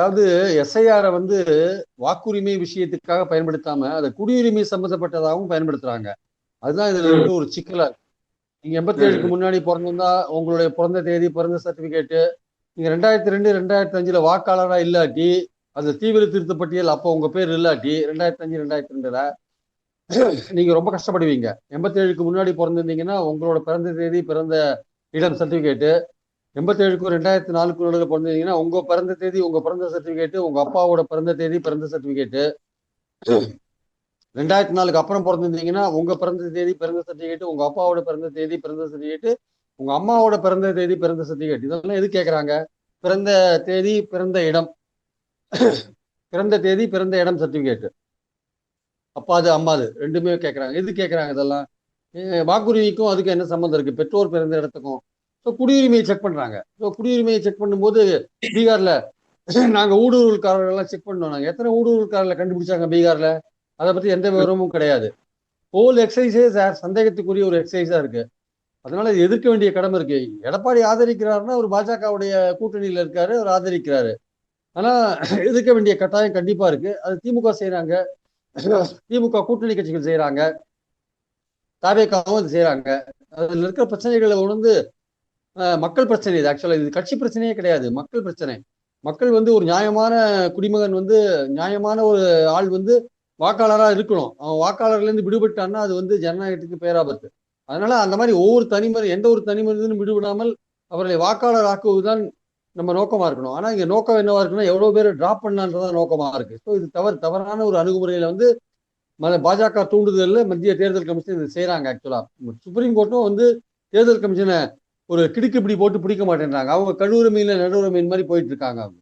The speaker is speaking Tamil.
அதாவது எஸ்ஐஆரை வந்து வாக்குரிமை விஷயத்துக்காக பயன்படுத்தாம அதை குடியுரிமை சம்பந்தப்பட்டதாகவும் பயன்படுத்துறாங்க. அதுதான் இதுல இருக்க ம், ஒரு சிக்கலா இருக்கு. நீங்க 87க்கு ம், முன்னாடி பிறந்திருந்தா உங்களுடைய பிறந்த தேதி, பிறந்த சர்டிபிகேட்டு, நீங்க 2002 2005 வாக்காளரா இல்லாட்டி, அது தீவிர திருத்த பட்டியல் அப்போ உங்க பேர் இல்லாட்டி 2005 2002ல நீங்க ரொம்ப கஷ்டப்படுவீங்க. 87க்கு முன்னாடி பிறந்திருந்தீங்கன்னா உங்களோட பிறந்த தேதி, பிறந்த இடம் சர்டிபிகேட்டு, 87க்கும் 2004க்கும் நடுவில் பிறந்திருந்தீங்கன்னா உங்க பிறந்த தேதி, உங்க பிறந்த சர்டிபிகேட்டு, உங்க அப்பாவோட பிறந்த தேதி, பிறந்த சர்டிபிகேட்டு, 2004க்கு அப்புறம் பிறந்திருந்தீங்கன்னா உங்க பிறந்த தேதி, பிறந்த சர்டிபிகேட், உங்க அப்பாவோட பிறந்த தேதி, பிறந்த சர்டிபிகேட், உங்க அம்மாவோட பிறந்த தேதி, பிறந்த சர்டிபிகேட். இதெல்லாம் எது கேட்கறாங்க? பிறந்த தேதி, பிறந்த இடம், பிறந்த தேதி, பிறந்த இடம் சர்டிபிகேட். அப்பாது அம்மாது ரெண்டுமே கேட்கறாங்க. எது கேட்கறாங்க இதெல்லாம்? வாக்குரிமைக்கும் அதுக்கு என்ன சம்மந்தம் இருக்கு? பெற்றோர் பிறந்த இடத்துக்கும். ஸோ குடியுரிமையை செக் பண்றாங்க. ஸோ குடியுரிமையை செக் பண்ணும்போது பீகார்ல நாங்க ஊடுருவல்காரர்கள் செக் பண்ணோம். நாங்க எத்தனை ஊடுருவல்காரர்களை கண்டுபிடிச்சாங்க பீகார்ல? அதை பத்தி எந்த விவரமும் கிடையாது. ஹோல் எக்ஸசைஸே சார் சந்தேகத்துக்குரிய ஒரு எக்ஸசைஸா இருக்கு. அதனால இது எதிர்க்க வேண்டிய கடமை இருக்கு. எடப்பாடி ஆதரிக்கிறாருன்னா ஒரு பாஜகவுடைய கூட்டணியில இருக்காரு, அவர் ஆதரிக்கிறாரு. ஆனா எதிர்க்க வேண்டிய கட்டாயம் கண்டிப்பா இருக்கு. அது திமுக செய்யறாங்க, திமுக கூட்டணி கட்சிகள் செய்யறாங்க, தாவேக்காவும் அது செய்யறாங்க. அதுல இருக்கிற பிரச்சனைகளை உணர்ந்து மக்கள் பிரச்சனை இது. ஆக்சுவலா இது கட்சி பிரச்சனையே கிடையாது, மக்கள் பிரச்சனை. மக்கள் வந்து ஒரு நியாயமான குடிமகன் வந்து நியாயமான ஒரு ஆள் வந்து வாக்காளரா இருக்கணும். அவன் வாக்காளர்ல இருந்து விடுபட்டான்னா அது வந்து ஜனநாயகத்துக்கு பேராபத்து. அதனால அந்த மாதிரி ஒவ்வொரு தனிமனித எந்த ஒரு தனி மனிதனும் விடுவிடாமல் அவர்களை வாக்காளர் ஆக்குவதுதான் நம்ம நோக்கமா இருக்கணும். ஆனா இங்க நோக்கம் என்னவா இருக்குன்னா எவ்வளவு பேர் டிராப் பண்ணான்றதான் நோக்கமா இருக்கு. ஸோ இது தவறான ஒரு அணுகுமுறையில வந்து பாஜக தூண்டுதல்ல மத்திய தேர்தல் கமிஷன் இது செய்யறாங்க. ஆக்சுவலா சுப்ரீம் கோர்ட்டும் வந்து தேர்தல் கமிஷனை ஒரு கிடுக்கு இப்படி போட்டு பிடிக்க மாட்டேன்றாங்க. அவங்க கழுவுரிமையில நடுவுரிமையின் மாதிரி போயிட்டு இருக்காங்க.